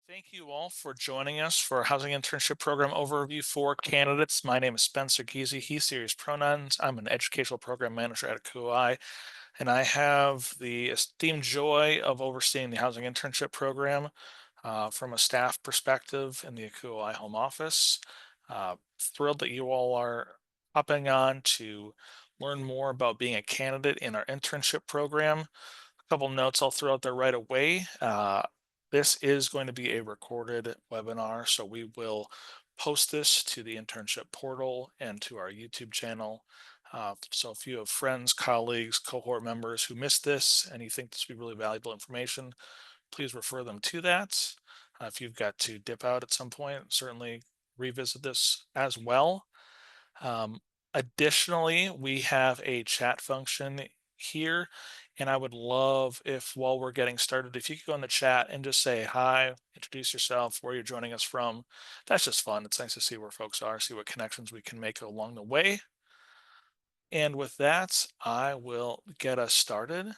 Thank you all for joining us for Housing Internship Program Overview for Candidates. My name is Spencer Giese, he, series pronouns. I'm an educational program manager at ACUHO-I, and I have the esteemed joy of overseeing the Housing Internship Program from a staff perspective in the ACUHO-I home office. Thrilled that you all are hopping on to learn more about being a candidate in our internship program. Couple notes I'll throw out there right away. This is going to be a recorded webinar, so we will post this to the internship portal and to our YouTube channel. So if you have friends, colleagues, cohort members who missed this and you think this would be really valuable information, please refer them to that. If you've got to dip out at some point, certainly revisit this as well. Um, Additionally, we have a chat function here, and I would love if while we're getting started, if you could go in the chat and just say hi, introduce yourself, where you're joining us from. That's just fun. It's nice to see where folks are, see what connections we can make along the way. And with that, I will get us started.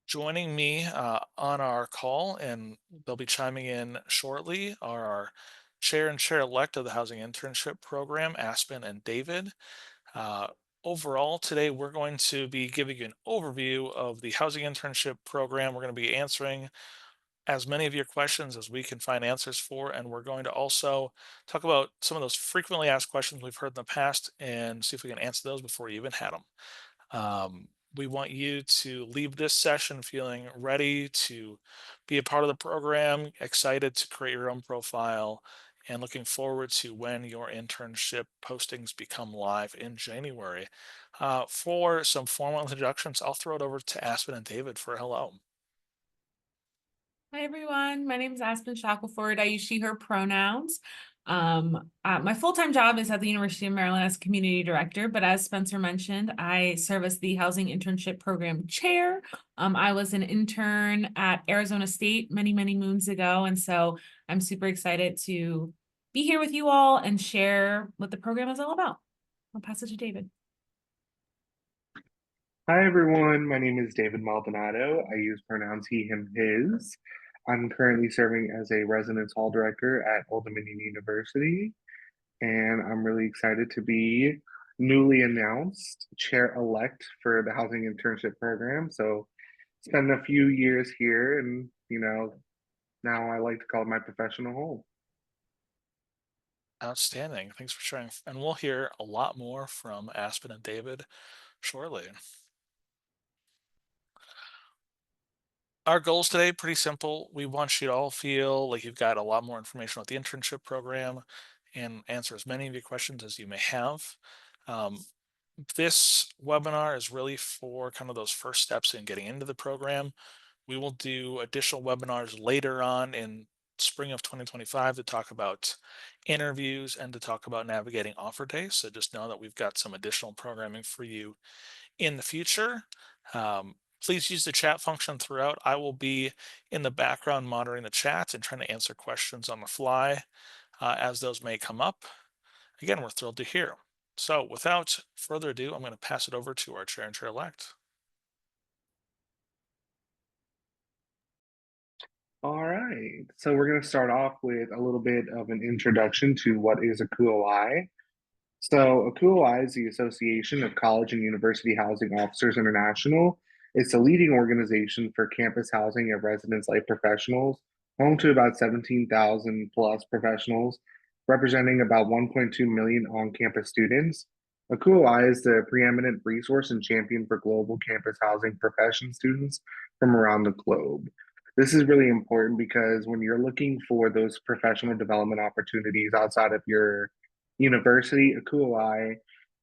Joining me on our call, and they'll be chiming in shortly, are our chair and chair-elect of the Housing Internship Program, Aspen and David. Uh, Overall, today we're going to be giving you an overview of the Housing Internship Program. We're going to be answering as many of your questions as we can find answers for, and we're going to also talk about some of those frequently asked questions we've heard in the past and see if we can answer those before you even had them. We want you to leave this session feeling ready to be a part of the program, excited to create your own profile, and looking forward to when your internship postings become live in January. For some formal introductions, I'll throw it over to Aspen and David for a hello. Hi everyone, my name is Aspen Shackelford. I use she, her pronouns. My full-time job is at the University of Maryland as community director, but as Spencer mentioned, I serve as the Housing Internship Program Chair. I was an intern at Arizona State many moons ago, and so I'm super excited to be here with you all and share what the program is all about. I'll pass it to David. Hi everyone, my name is David Maldonado. I use pronouns he, him, his. I'm currently serving as a residence hall director at Old Dominion University, and I'm really excited to be newly announced chair-elect for the housing internship program. So spend a few years here and now I like to call it my professional home. Outstanding. Thanks for sharing. And we'll hear a lot more from Aspen and David shortly. Our goals today, pretty simple. We want you to all feel like you've got a lot more information about the internship program and answer as many of your questions as you may have. Um, this webinar is really for kind of those first steps in getting into the program. We will do additional webinars later on in spring of 2025 to talk about interviews and to talk about navigating offer days. So just know that we've got some additional programming for you in the future. Please use the chat function throughout. I will be in the background monitoring the chat and trying to answer questions on the fly as those may come up. Again, we're thrilled to hear. So without further ado, I'm going to pass it over to our chair and chair-elect. All right, so we're going to start off with a little bit of an introduction to what is ACUHO-I. So ACUHO-I is the Association of College and University Housing Officers International. It's a leading organization for campus housing of residence life professionals, home to about 17,000 plus professionals, representing about 1.2 million on-campus students. ACUHO-I is the preeminent resource and champion for global campus housing profession students from around the globe. This is really important because when you're looking for those professional development opportunities outside of your university, ACUHO-I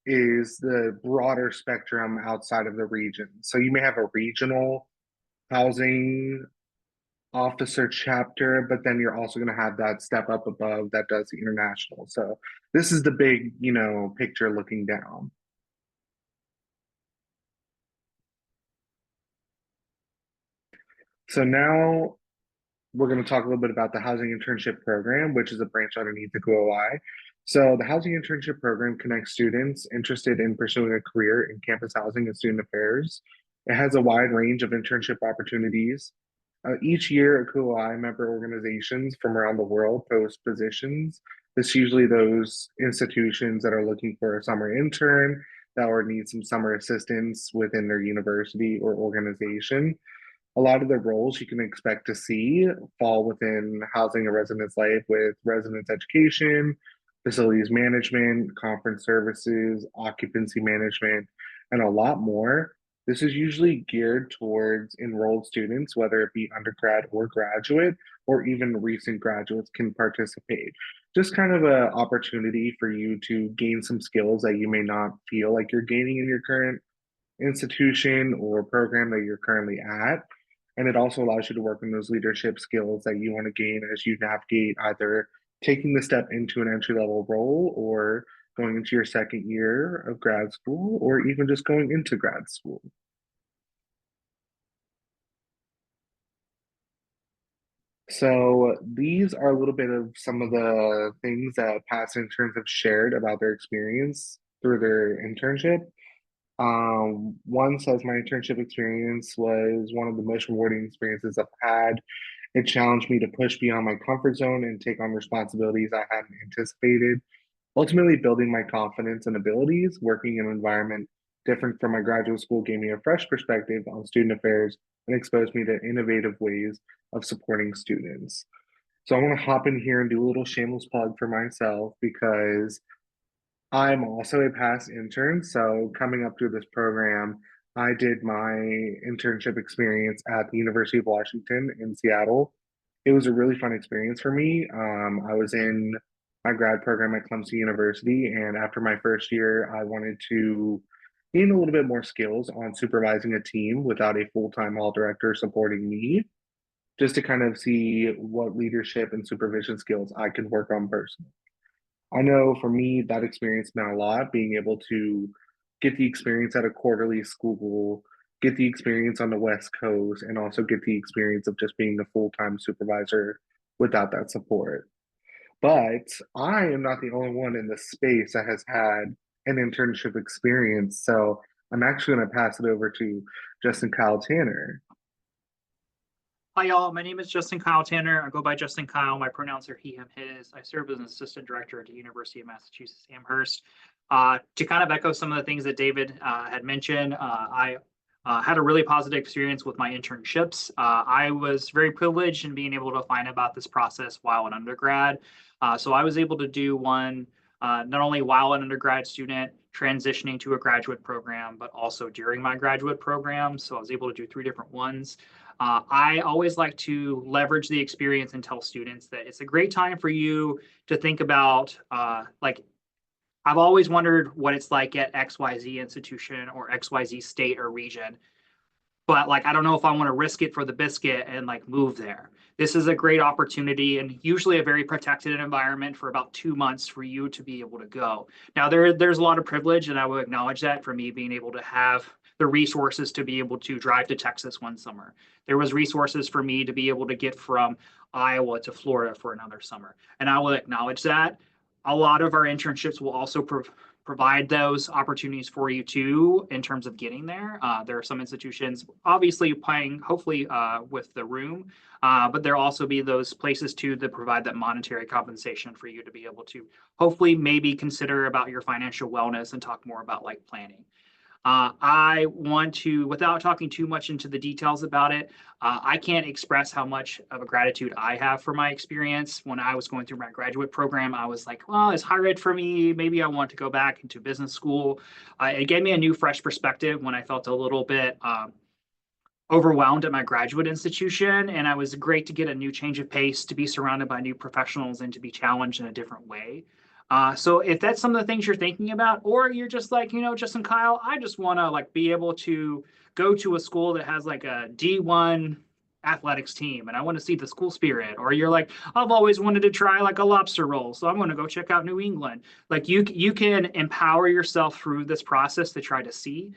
is the broader spectrum outside of the region. So you may have a regional housing officer chapter, but then you're also going to have that step up above that does the international. So this is the big, picture looking down. So now we're going to talk a little bit about the housing internship program, which is a branch underneath the ACUHO-I. So the housing internship program connects students interested in pursuing a career in campus housing and student affairs It has a wide range of internship opportunities. Each year, ACUHO-I member organizations from around the world post positions. It's usually those institutions that are looking for a summer intern that or need some summer assistance within their university or organization. A lot of the roles you can expect to see fall within housing a resident's life with residence education, facilities management, conference services, occupancy management, and a lot more. This is usually geared towards enrolled students, whether it be undergrad or graduate, or even recent graduates can participate. Just kind of an opportunity for you to gain some skills that you may not feel like you're gaining in your current institution or program that you're currently at. And it also allows you to work on those leadership skills that you want to gain as you navigate either taking the step into an entry level role or going into your second year of grad school or even just going into grad school. So these are a little bit of some of the things that past interns have shared about their experience through their internship. One says my internship experience was one of the most rewarding experiences I've had. It challenged me to push beyond my comfort zone and take on responsibilities I hadn't anticipated, ultimately building my confidence and abilities. Working in an environment different from my graduate school gave me a fresh perspective on student affairs and exposed me to innovative ways of supporting students. So I want to hop in here and do a little shameless plug for myself because I'm also a past intern. So coming up through this program, I did my internship experience at the University of Washington in Seattle. It was a really fun experience for me. I was in my grad program at Clemson University, and after my first year, I wanted to gain a little bit more skills on supervising a team without a full-time hall director supporting me, just to kind of see what leadership and supervision skills I could work on personally. I know for me, that experience meant a lot, being able to get the experience at a quarterly school, get the experience on the West Coast, and also get the experience of just being a full-time supervisor without that support. But I am not the only one in this space that has had an internship experience. So I'm actually going to pass it over to Justin Kyle Tanner. Hi, y'all. My name is Justin Kyle Tanner. I go by Justin Kyle. My pronouns are he, him, his. I serve as an assistant director at the University of Massachusetts Amherst. To kind of echo some of the things that David had mentioned, I had a really positive experience with my internships. I was very privileged in being able to find about this process while an undergrad. So I was able to do one not only while an undergrad student transitioning to a graduate program, but also during my graduate program. So I was able to do 3 different ones. I always like to leverage the experience and tell students that it's a great time for you to think about, like, I've always wondered what it's like at XYZ institution or XYZ state or region, but like, I don't know if I want to risk it for the biscuit and like move there. This is a great opportunity and usually a very protected environment for about 2 months for you to be able to go. Now there's a lot of privilege and I will acknowledge that for me being able to have the resources to be able to drive to Texas one summer. There was resources for me to be able to get from Iowa to Florida for another summer. And I will acknowledge that. A lot of our internships will also provide those opportunities for you too in terms of getting there. There are some institutions obviously paying hopefully with the room, but there'll also be those places too that provide that monetary compensation for you to be able to hopefully maybe consider about your financial wellness and talk more about like planning. I want to, without talking too much into the details about it, I can't express how much of a gratitude I have for my experience. When I was going through my graduate program, I was like, well, it's higher ed for me. Maybe I want to go back into business school. It gave me a new, fresh perspective when I felt a little bit overwhelmed at my graduate institution. And I was great to get a new change of pace, to be surrounded by new professionals and to be challenged in a different way. So if that's some of the things you're thinking about, or you're just like, Justin Kyle, I just want to like be able to go to a school that has like a D1 athletics team and I want to see the school spirit, or you're like, I've always wanted to try like a lobster roll, so I'm going to go check out New England. Like you can empower yourself through this process to try to see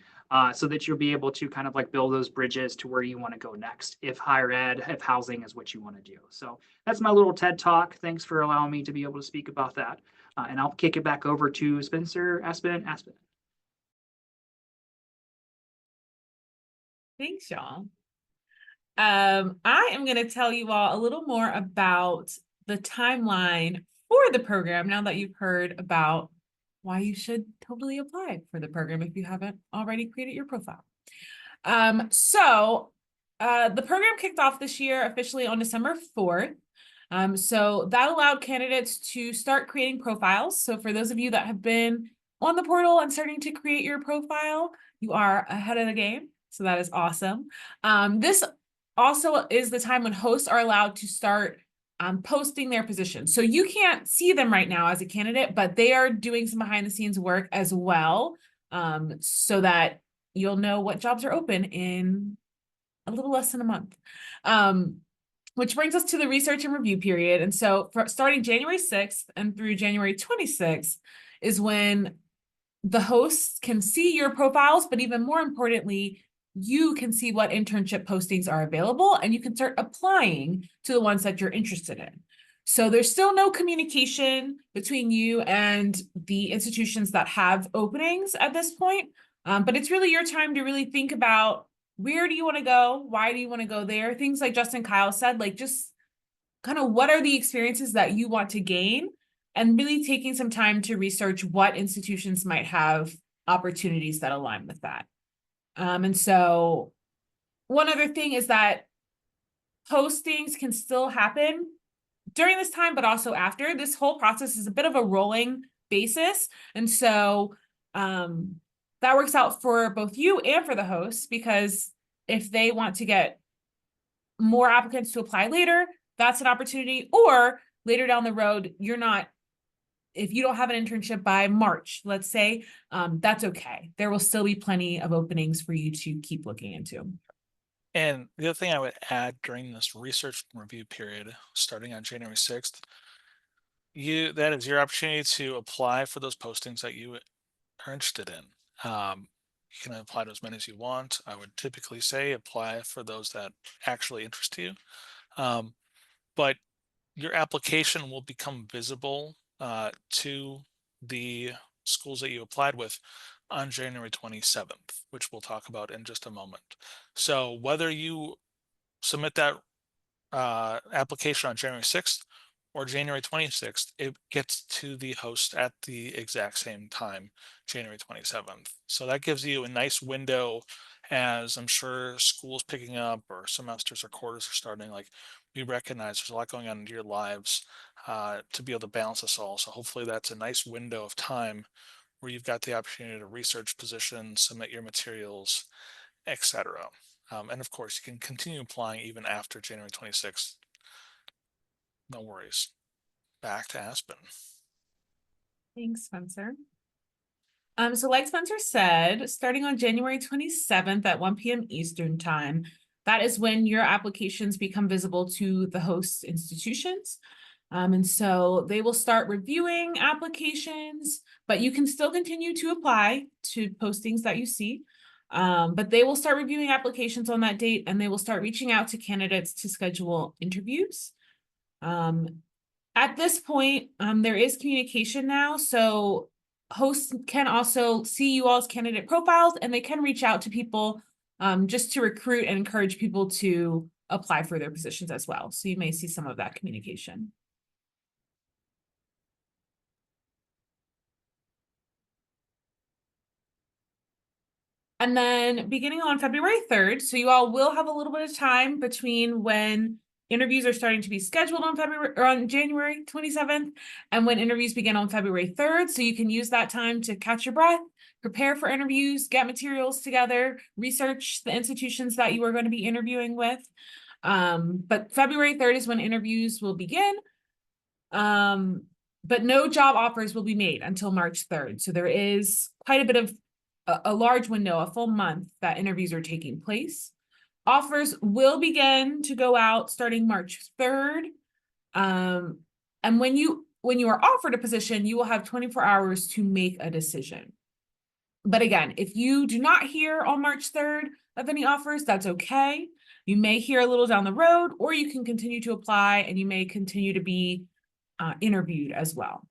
so that you'll be able to kind of like build those bridges to where you want to go next, if higher ed, if housing is what you want to do. So that's my little TED talk. Thanks for allowing me to be able to speak about that. And I'll kick it back over to Spencer Aspen. Thanks, y'all. I am going to tell you all a little more about the timeline for the program now that you've heard about why you should totally apply for the program if you haven't already created your profile. The program kicked off this year officially on December 4th. So that allowed candidates to start creating profiles. So for those of you that have been on the portal and starting to create your profile, you are ahead of the game. So that is awesome. This also is the time when hosts are allowed to start posting their positions. So you can't see them right now as a candidate, but they are doing some behind the scenes work as well, so that you'll know what jobs are open in a little less than a month. Which brings us to the research and review period. And so starting January 6th and through January 26th is when the hosts can see your profiles, but even more importantly, you can see what internship postings are available and you can start applying to the ones that you're interested in. So there's still no communication between you and the institutions that have openings at this point, but it's really your time to really think about where do you want to go? Why do you want to go there? Things like Justin Kyle said, like just kind of what are the experiences that you want to gain and really taking some time to research what institutions might have opportunities that align with that. And so one other thing is that postings can still happen during this time, but also after. This whole process is a bit of a rolling basis. And so that works out for both you and for the hosts, because if they want to get more applicants to apply later, that's an opportunity. Or later down the road, if you don't have an internship by March, let's say, that's okay. There will still be plenty of openings for you to keep looking into. And the other thing I would add during this research and review period, starting on January 6th, that is your opportunity to apply for those postings that you are interested in. You can apply to as many as you want. I would typically say apply for those that actually interest you. But your application will become visible to the schools that you applied with on January 27th, which we'll talk about in just a moment. So whether you submit that application on January 6th or January 26th, it gets to the host at the exact same time, January 27th. So that gives you a nice window, as I'm sure schools picking up or semesters or quarters are starting. Like, we recognize there's a lot going on in your lives to be able to balance this all. So hopefully that's a nice window of time where you've got the opportunity to research positions, submit your materials, etc. And of course, you can continue applying even after January 26th. No worries. Back to Aspen. Thanks, Spencer. So like Spencer said, starting on January 27th at 1 p.m. Eastern time, that is when your applications become visible to the host institutions. And so they will start reviewing applications, but you can still continue to apply to postings that you see. But they will start reviewing applications on that date, and they will start reaching out to candidates to schedule interviews. At this point, there is communication now. So hosts can also see you all's candidate profiles, and they can reach out to people just to recruit and encourage people to apply for their positions as well. So you may see some of that communication. And then beginning on February 3rd, so you all will have a little bit of time between when interviews are starting to be scheduled on January 27th and when interviews begin on February 3rd. So you can use that time to catch your breath, prepare for interviews, get materials together, research the institutions that you are going to be interviewing with. But February 3rd is when interviews will begin. But no job offers will be made until March 3rd. So there is quite a bit of a large window, a full month that interviews are taking place. Offers will begin to go out starting March 3rd. And when you are offered a position, you will have 24 hours to make a decision. But again, if you do not hear on March 3rd of any offers, that's okay. You may hear a little down the road, or you can continue to apply and you may continue to be interviewed as well.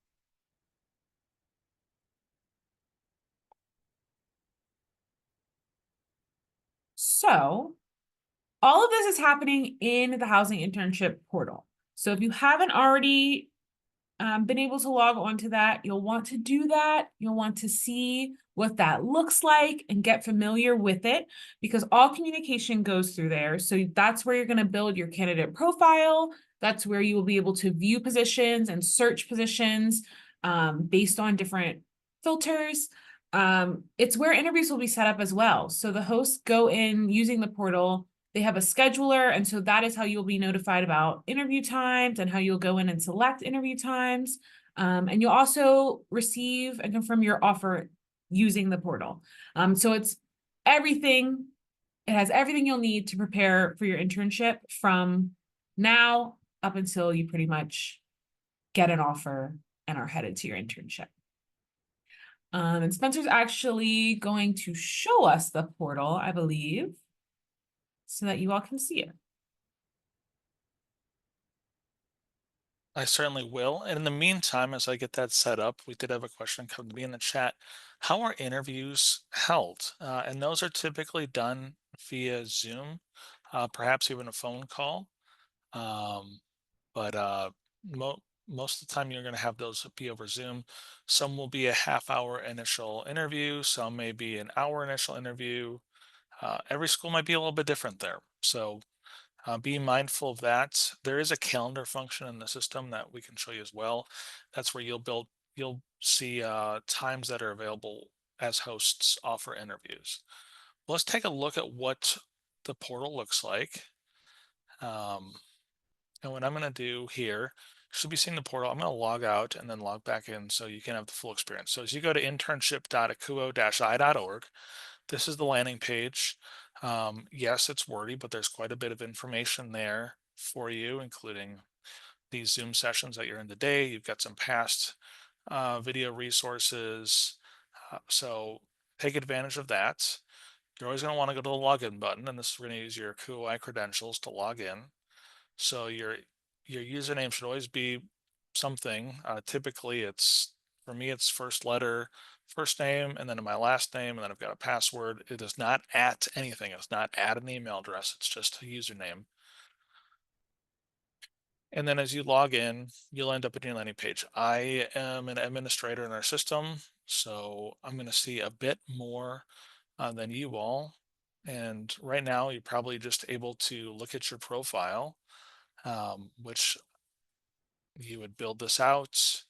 So all of this is happening in the housing internship portal. So if you haven't already been able to log onto that, you'll want to do that. You'll want to see what that looks like and get familiar with it, because all communication goes through there. So that's where you're going to build your candidate profile. That's where you will be able to view positions and search positions based on different filters. It's where interviews will be set up as well. So the hosts go in using the portal. They have a scheduler, and so that is how you'll be notified about interview times and how you'll go in and select interview times. And you'll also receive and confirm your offer using the portal. So it's everything. It has everything you'll need to prepare for your internship from now up until you pretty much get an offer and are headed to your internship. And Spencer's actually going to show us the portal, I believe, so that you all can see it. I certainly will. And in the meantime, as I get that set up, we did have a question come to me in the chat. How are interviews held? And those are typically done via Zoom, perhaps even a phone call. Um, but most of the time, you're going to have those be over Zoom. Some will be a half-hour initial interview. Some may be an hour initial interview. Every school might be a little bit different there. So be mindful of that. There is a calendar function in the system that we can show you as well. That's where you'll see times that are available as hosts offer interviews. Let's take a look at what the portal looks like. And what I'm going to do here, you should be seeing the portal. I'm going to log out and then log back in so you can have the full experience. So as you go to internship.acuho-i.org, this is the landing page. Yes, it's wordy, but there's quite a bit of information there for you, including these Zoom sessions that you're in today. You've got some past video resources. So take advantage of that. You're always going to want to go to the login button, and this is going to use your ACUHO-I credentials to log in. So your username should always be something. Typically, for me, it's first letter, first name, and then my last name, and then I've got a password. It is not at anything. It's not at an email address. It's just a username. And then as you log in, you'll end up in your landing page. I am an administrator in our system, so I'm going to see a bit more than you all. And right now, you're probably just able to look at your profile, which you would build this out.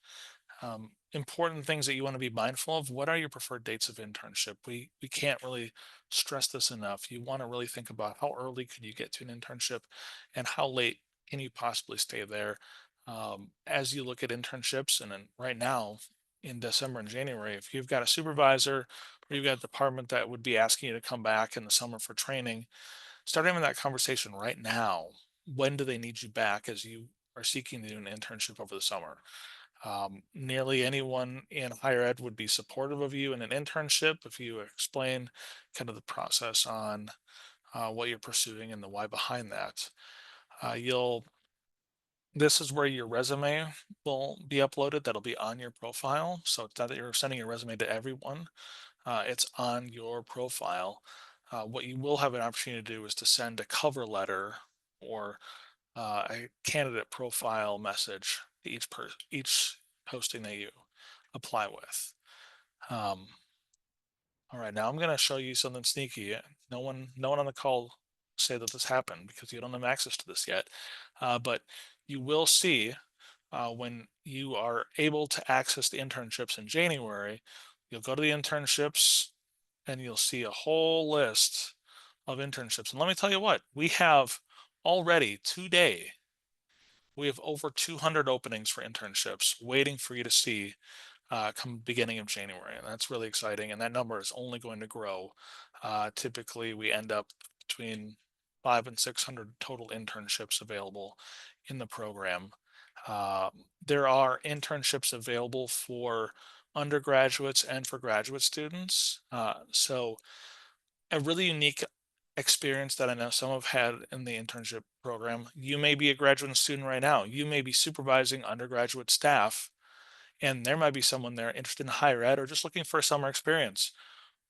Important things that you want to be mindful of. What are your preferred dates of internship? We can't really stress this enough. You want to really think about how early could you get to an internship and how late can you possibly stay there. As you look at internships, and then right now in December and January, if you've got a supervisor or you've got a department that would be asking you to come back in the summer for training, start having that conversation right now. When do they need you back as you are seeking to do an internship over the summer? Nearly anyone in higher ed would be supportive of you in an internship if you explain kind of the process on what you're pursuing and the why behind that. This is where your resume will be uploaded. That'll be on your profile. So it's not that you're sending your resume to everyone. It's on your profile. What you will have an opportunity to do is to send a cover letter or a candidate profile message to each posting that you apply with. All right, now I'm going to show you something sneaky. No one on the call say that this happened because you don't have access to this yet. But you will see when you are able to access the internships in January, you'll go to the internships and you'll see a whole list of internships. And let me tell you what, we have already today, we have over 200 openings for internships waiting for you to see come beginning of January. And that's really exciting. And that number is only going to grow. Typically, we end up between 500 and 600 total internships available in the program. There are internships available for undergraduates and for graduate students. So a really unique experience that I know some have had in the internship program. You may be a graduate student right now. You may be supervising undergraduate staff, and there might be someone there interested in higher ed or just looking for a summer experience.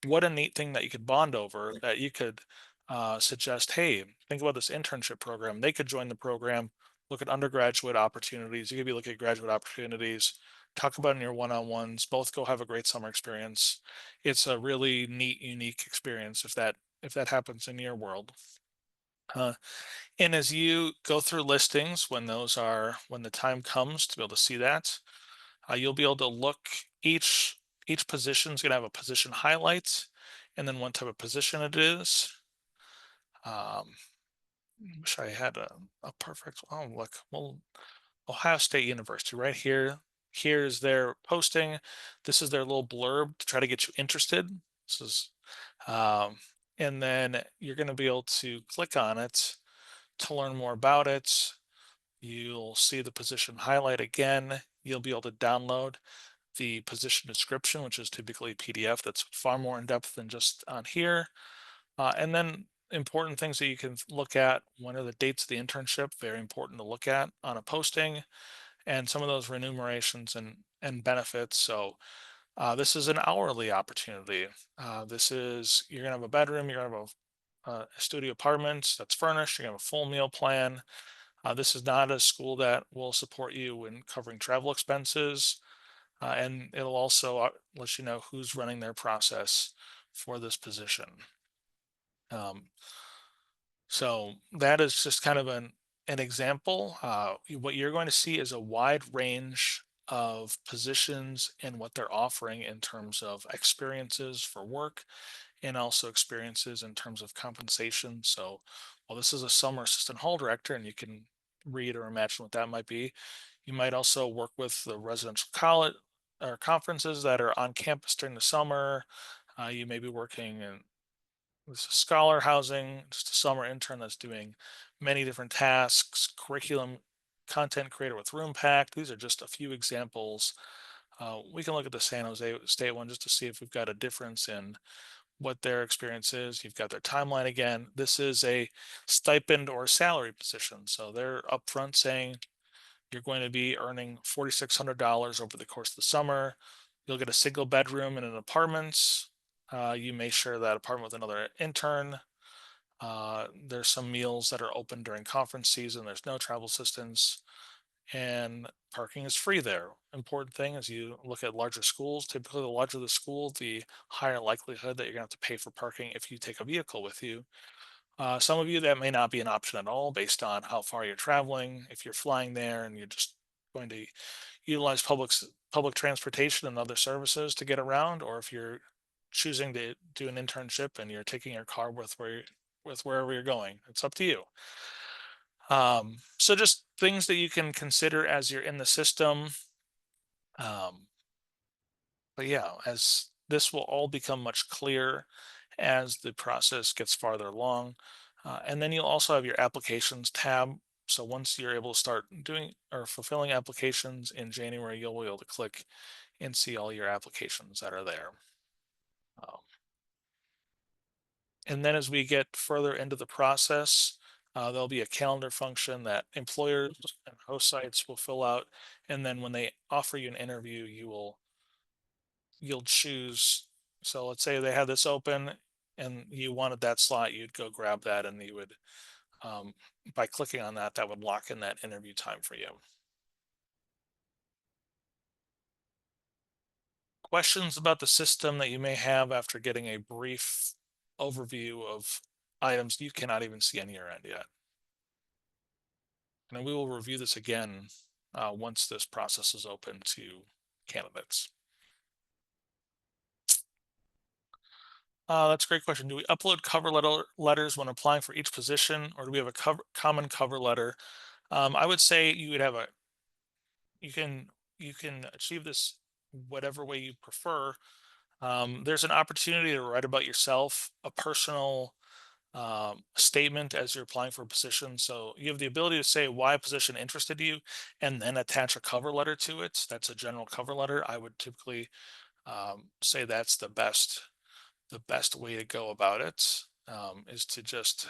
What a neat thing that you could bond over, that you could suggest, hey, think about this internship program. They could join the program, look at undergraduate opportunities. You could be looking at graduate opportunities, talk about it in your one-on-ones, both go have a great summer experience. It's a really neat, unique experience if that happens in your world. Uh, and as you go through listings, when the time comes to be able to see that, you'll be able to look each position is going to have a position highlight and then what type of position it is. Um, wish I had a perfect. Oh, look, well, Ohio State University right here. Here's their posting. This is their little blurb to try to get you interested. This is, um, and then you're going to be able to click on it to learn more about it. You'll see the position highlight again. You'll be able to download the position description, which is typically PDF that's far more in depth than just on here. And then important things that you can look at: when are the dates of the internship? Very important to look at on a posting, and some of those remunerations and benefits. So this is an hourly opportunity. This is You're gonna have a bedroom, you're gonna have a studio apartment that's furnished, you're gonna have a full meal plan. This is not a school that will support you in covering travel expenses, and it'll also let you know who's running their process for this position. Um, so that is just kind of an example. What you're going to see is a wide range of positions and what they're offering in terms of experiences for work and also experiences in terms of compensation. So, while this is a summer assistant hall director, and you can read or imagine what that might be, you might also work with the residential college or conferences that are on campus during the summer. You may be working in this is scholar housing, just a summer intern that's doing many different tasks, curriculum content creator with Room Pack. These are just a few examples. We can look at the San Jose State one just to see if we've got a difference in what their experience is. You've got their timeline again. This is a stipend or salary position. So they're upfront saying you're going to be earning $4,600 over the course of the summer. You'll get a single bedroom in an apartment. You may share that apartment with another intern. There's some meals that are open during conference season. There's no travel assistance, and parking is free there. Important thing is you look at larger schools. Typically, the larger the school, the higher likelihood that you're going to have to pay for parking if you take a vehicle with you. Some of you, that may not be an option at all based on how far you're traveling. If you're flying there and you're just going to utilize public transportation and other services to get around, or if you're choosing to do an internship and you're taking your car with wherever you're going, it's up to you. So just things that you can consider as you're in the system. Um, but yeah, as this will all become much clearer as the process gets farther along. And then you'll also have your applications tab. So once you're able to start doing or fulfilling applications in January, you'll be able to click and see all your applications that are there. Um, and then as we get further into the process, there'll be a calendar function that employers and host sites will fill out. And then when they offer you an interview, you'll choose. So let's say they had this open and you wanted that slot, you'd go grab that, and you would, um, by clicking on that, that would lock in that interview time for you. Questions about the system that you may have after getting a brief overview of items you cannot even see on your end yet. And we will review this again once this process is open to candidates. That's a great question. Do we upload letters when applying for each position, or do we have a common cover letter? I would say you would have you can you can achieve this whatever way you prefer. There's an opportunity to write about yourself, a personal statement as you're applying for a position. So you have the ability to say why a position interested you, and then attach a cover letter to it. That's a general cover letter. I would typically say that's the best way to go about it, is to just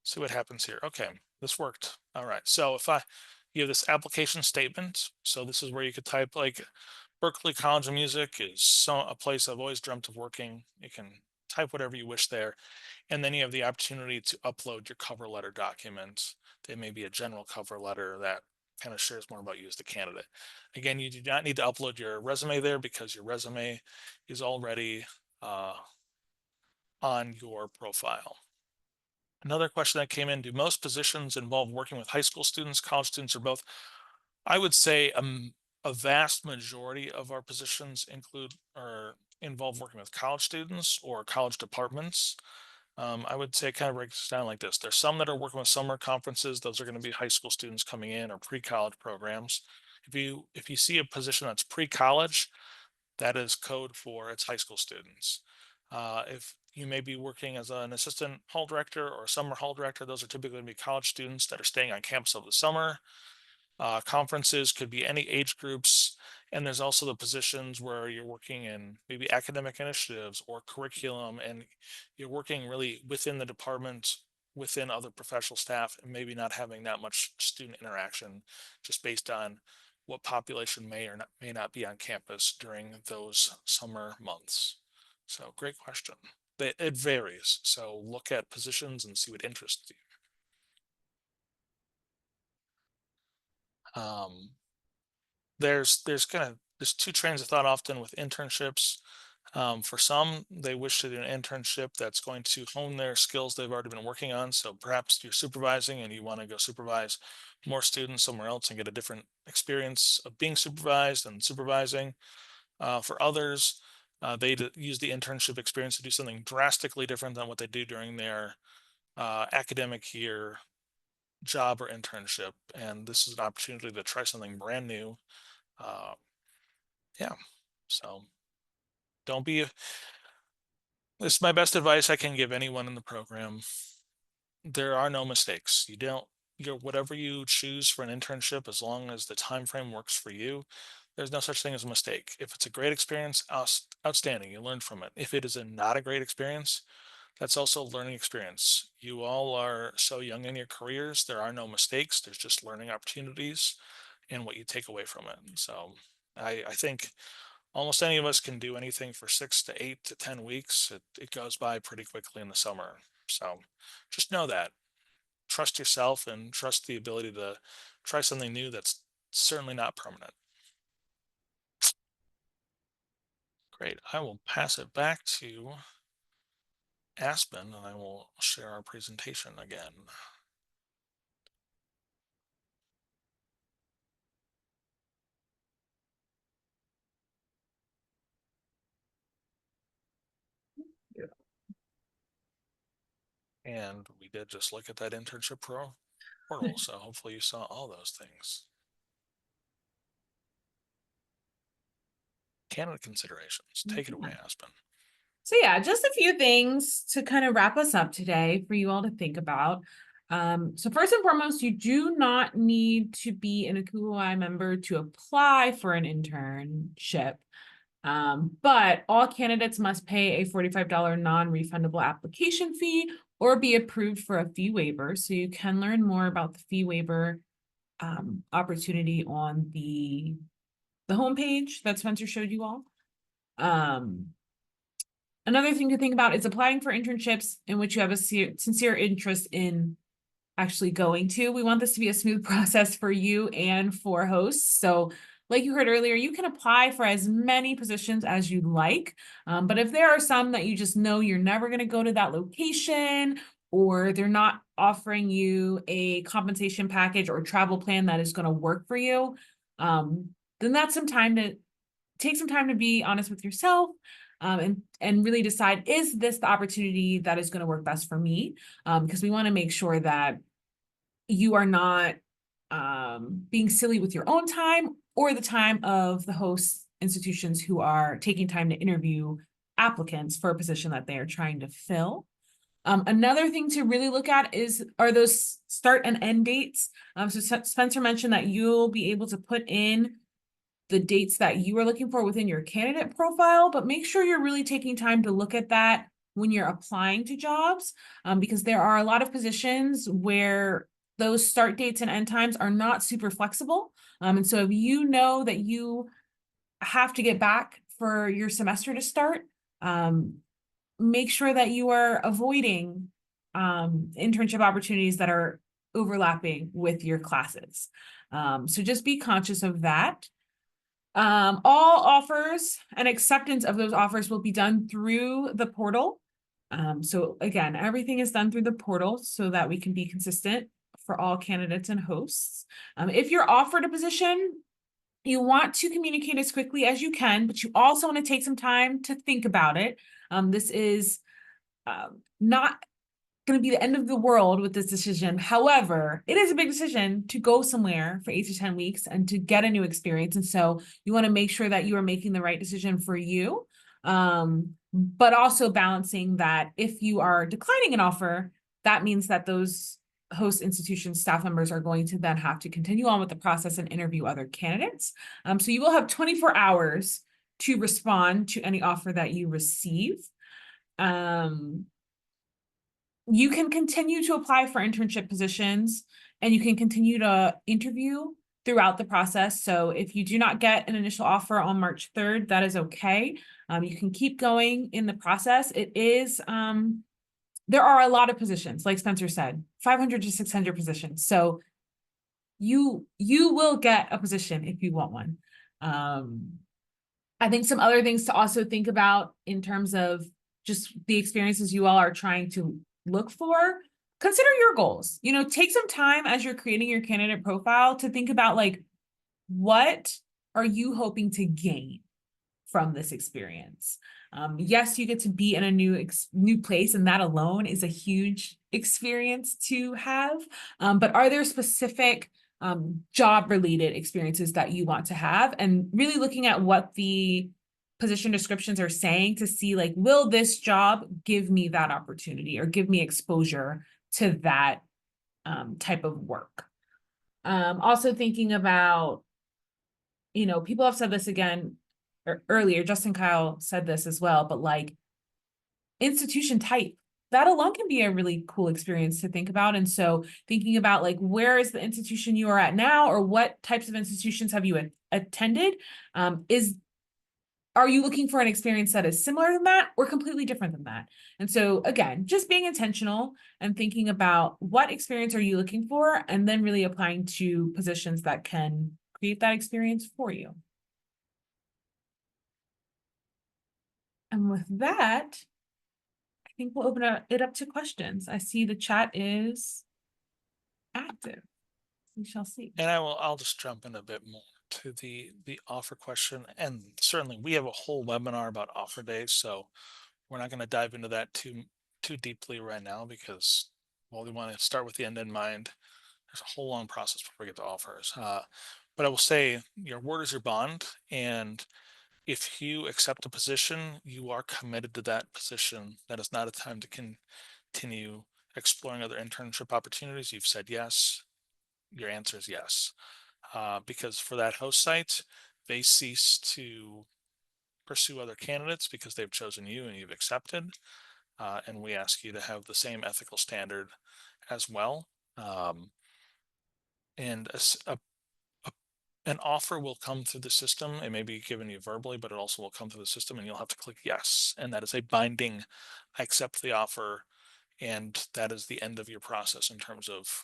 see what happens here. Okay, this worked. All right. So you have this application statement. So this is where you could type like Berkeley College of Music is a place I've always dreamt of working. You can type whatever you wish there. And then you have the opportunity to upload your cover letter document. They may be a general cover letter that kind of shares more about you as the candidate. Again, you do not need to upload your resume there because your resume is already on your profile. Another question that came in, do most positions involve working with high school students, college students, or both? I would say a vast majority of our positions include or involve working with college students or college departments. I would say it kind of breaks down like this. There's some that are working with summer conferences. Those are going to be high school students coming in or pre-college programs. If you see a position that's pre-college, that is code for its high school students. If you may be working as an assistant hall director or a summer hall director, those are typically going to be college students that are staying on campus over the summer. Conferences could be any age groups. And there's also the positions where you're working in maybe academic initiatives or curriculum, and you're working really within the department, within other professional staff, and maybe not having that much student interaction just based on what population may or may not be on campus during those summer months. So great question. It varies. So look at positions and see what interests you. There's two trains of thought often with internships. For some, they wish to do an internship that's going to hone their skills they've already been working on. So perhaps you're supervising and you want to go supervise more students somewhere else and get a different experience of being supervised and supervising. For others, they use the internship experience to do something drastically different than what they do during their academic year job or internship. And this is an opportunity to try something brand new. Uh, yeah. So don't be, this is my best advice I can give anyone in the program. There are no mistakes. Whatever you choose for an internship, as long as the time frame works for you, there's no such thing as a mistake. If it's a great experience, outstanding, you learn from it. If it is not a great experience, that's also a learning experience. You all are so young in your careers. There are no mistakes. There's just learning opportunities and what you take away from it. And so I think almost any of us can do anything for 6 to 8 to 10 weeks. It goes by pretty quickly in the summer. So just know that. Trust yourself and trust the ability to try something new that's certainly not permanent. Great. I will pass it back to Aspen and I will share our presentation again. And we did just look at that internship portal, so hopefully you saw all those things. Candidate considerations. Take it away, Aspen. So yeah, just a few things to kind of wrap us up today for you all to think about. So first and foremost, you do not need to be an ACUHO-I member to apply for an internship. But all candidates must pay a $45 non-refundable application fee or be approved for a fee waiver. So you can learn more about the fee waiver opportunity on the homepage that Spencer showed you all. Another thing to think about is applying for internships in which you have a sincere interest in actually going to. We want this to be a smooth process for you and for hosts. So like you heard earlier, you can apply for as many positions as you'd like. But if there are some that you just know you're never going to go to that location, or they're not offering you a compensation package or travel plan that is going to work for you, then that's some time to take some time to be honest with yourself, and really decide, is this the opportunity that is going to work best for me? Because we want to make sure that you are not being silly with your own time or the time of the host institutions who are taking time to interview applicants for a position that they are trying to fill. Another thing to really look at are those start and end dates. So Spencer mentioned that you'll be able to put in the dates that you are looking for within your candidate profile, but make sure you're really taking time to look at that when you're applying to jobs, because there are a lot of positions where those start dates and end times are not super flexible. And so if you know that you have to get back for your semester to start, make sure that you are avoiding internship opportunities that are overlapping with your classes. So just be conscious of that. All offers and acceptance of those offers will be done through the portal. So again, everything is done through the portal so that we can be consistent for all candidates and hosts. If you're offered a position, you want to communicate as quickly as you can, but you also want to take some time to think about it. This is not going to be the end of the world with this decision. However, it is a big decision to go somewhere for 8 to 10 weeks and to get a new experience. And so you want to make sure that you are making the right decision for you, but also balancing that if you are declining an offer, that means that those host institution staff members are going to then have to continue on with the process and interview other candidates. So you will have 24 hours to respond to any offer that you receive. You can continue to apply for internship positions and you can continue to interview throughout the process. So if you do not get an initial offer on March 3rd, that is okay. You can keep going in the process. It is, there are a lot of positions, like Spencer said, 500 to 600 positions. So you will get a position if you want one. I think some other things to also think about in terms of just the experiences you all are trying to look for, consider your goals. You know, take some time as you're creating your candidate profile to think about, like, what are you hoping to gain from this experience? Yes, you get to be in a new place, and that alone is a huge experience to have. But are there specific job related experiences that you want to have, and really looking at what the position descriptions are saying to see, like, will this job give me that opportunity or give me exposure to that type of work? Also thinking about, you know, people have said this again earlier, Justin Kyle said this as well, but like institution type, that alone can be a really cool experience to think about. And so thinking about, like, where is the institution you are at now, or what types of institutions have you attended? Are you looking for an experience that is similar to that or completely different than that? And so again, just being intentional and thinking about what experience are you looking for, and then really applying to positions that can create that experience for you. And with that, I think we'll open it up to questions. I see the chat is active. We shall see. And I'll just jump in a bit more to the offer question. And certainly we have a whole webinar about offer days, so we're not going to dive into that too deeply right now, because, well, we want to start with the end in mind. There's a whole long process before we get to offers. But I will say your word is your bond, and if you accept a position, you are committed to that position. That is not a time to continue exploring other internship opportunities. You've said yes. Your answer is yes. Because for that host site, they cease to pursue other candidates because they've chosen you and you've accepted. And we ask you to have the same ethical standard as well. And an offer will come through the system. It may be given you verbally, but it also will come through the system, and you'll have to click yes. And that is a binding, I accept the offer. And that is the end of your process in terms of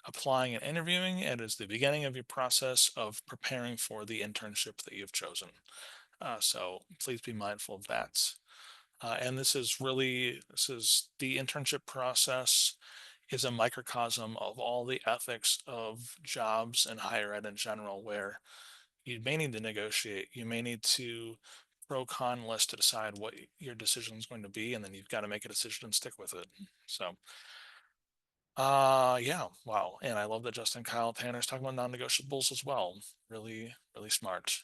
applying and interviewing. It is the beginning of your process of preparing for the internship that you've chosen. So please be mindful of that. And this is the internship process is a microcosm of all the ethics of jobs and higher ed in general, where you may need to negotiate, you may need to pro-con list to decide what your decision is going to be, and then you've got to make a decision and stick with it. So yeah, wow. And I love that Justin Kyle Tanner's talking about non-negotiables as well. Really, really smart.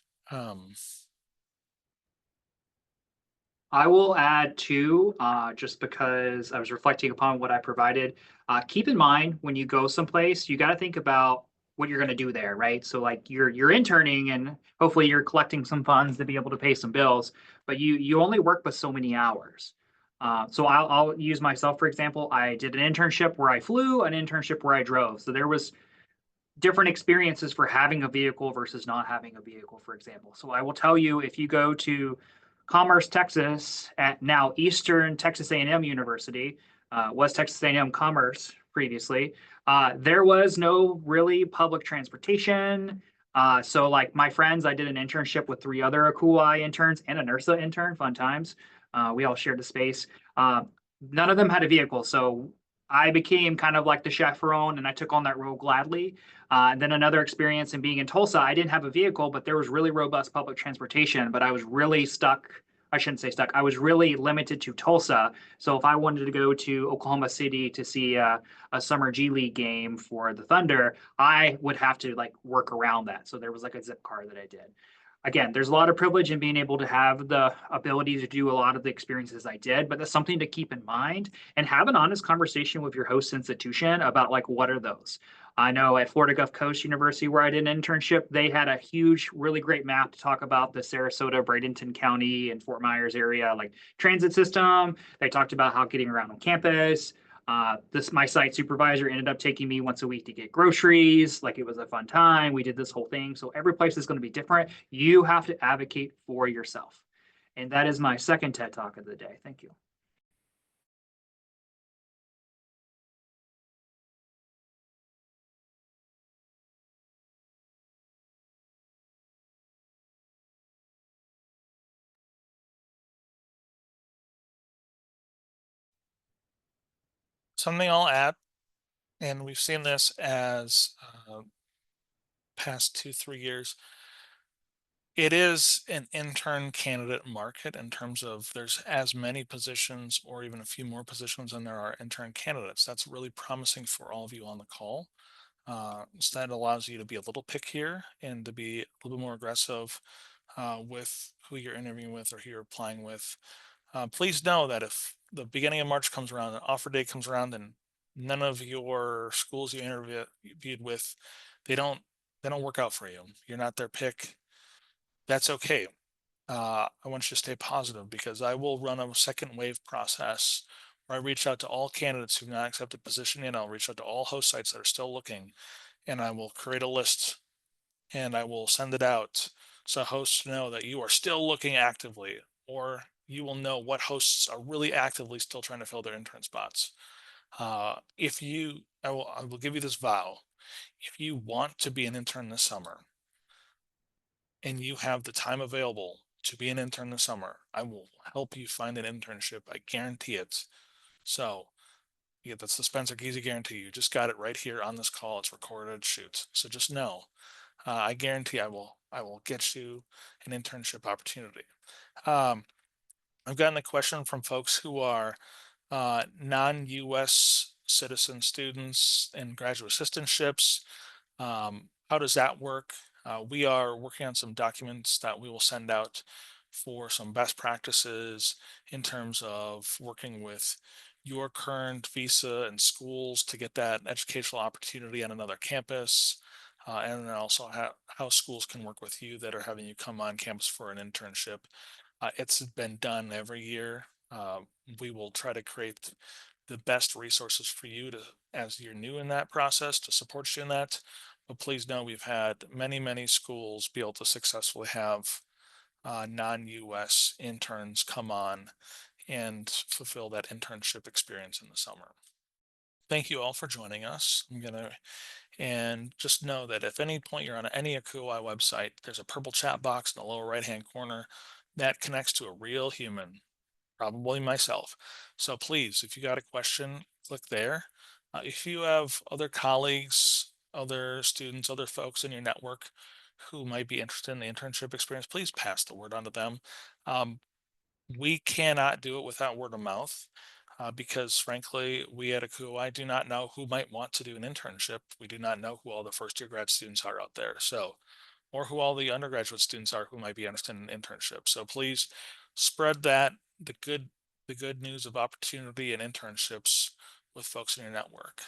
I will add too, just because I was reflecting upon what I provided. Keep in mind when you go someplace, you got to think about what you're going to do there, right? So like you're interning, and hopefully you're collecting some funds to be able to pay some bills, but you only work with so many hours. So I'll use myself for example. I did an internship where I flew, an internship where I drove. So there was different experiences for having a vehicle versus not having a vehicle, for example. So I will tell you, if you go to Commerce, Texas, at now Eastern Texas A&M University, was Texas A&M Commerce previously. There was no really public transportation. So like my friends, I did an internship with 3 other ACUHO-I interns and a NERSA intern, fun times. We all shared the space. None of them had a vehicle. So I became kind of like the chaperone and I took on that role gladly. And then another experience in being in Tulsa, I didn't have a vehicle, but there was really robust public transportation, but I was really stuck. I shouldn't say stuck. I was really limited to Tulsa. So if I wanted to go to Oklahoma City to see a summer G League game for the Thunder, I would have to like work around that. So there was like a zip car that I did. Again, there's a lot of privilege in being able to have the ability to do a lot of the experiences I did, but that's something to keep in mind and have an honest conversation with your host institution about like, what are those? I know at Florida Gulf Coast University, where I did an internship, they had a huge, really great map to talk about the Sarasota, Bradenton County, and Fort Myers area, like transit system. They talked about how getting around on campus. My site supervisor ended up taking me once a week to get groceries. Like it was a fun time. We did this whole thing. So every place is going to be different. You have to advocate for yourself. And that is my second TED Talk of the day. Thank you. Something I'll add, and we've seen this as past 2-3 years. It is an intern candidate market in terms of there's as many positions or even a few more positions than there are intern candidates. That's really promising for all of you on the call. So that allows you to be a little pickier and to be a little bit more aggressive with who you're interviewing with or who you're applying with. Please know that if the beginning of March comes around, an offer date comes around, and none of your schools you interviewed with, they don't work out for you. You're not their pick. That's okay. I want you to stay positive because I will run a second wave process where I reach out to all candidates who've not accepted position yet. I'll reach out to all host sites that are still looking, and I will create a list and I will send it out so hosts know that you are still looking actively, or you will know what hosts are really actively still trying to fill their intern spots. If you, I will give you this vow. If you want to be an intern this summer, and you have the time available to be an intern this summer, I will help you find an internship. I guarantee it. So, yeah, that's the Spencer Geezy guarantee. You just got it right here on this call. It's recorded. Shoot. So just know, I guarantee I will get you an internship opportunity. I've gotten a question from folks who are non-U.S. citizen students and graduate assistantships. How does that work? We are working on some documents that we will send out for some best practices in terms of working with your current visa and schools to get that educational opportunity on another campus. And then also how schools can work with you that are having you come on campus for an internship. It's been done every year. We will try to create the best resources for you to, as you're new in that process, to support you in that. But please know we've had many schools be able to successfully have non-US interns come on and fulfill that internship experience in the summer. Thank you all for joining us. And just know that if any point you're on any ACUHO-I website, there's a purple chat box in the lower right-hand corner that connects to a real human, probably myself. So please, if you got a question, click there. If you have other colleagues, other students, other folks in your network who might be interested in the internship experience, please pass the word on to them. We cannot do it without word of mouth because frankly, we at ACUHO-I do not know who might want to do an internship. We do not know who all the first year grad students are out there. So, or who all the undergraduate students are who might be interested in an internship. So please spread the good news of opportunity and internships with folks in your network.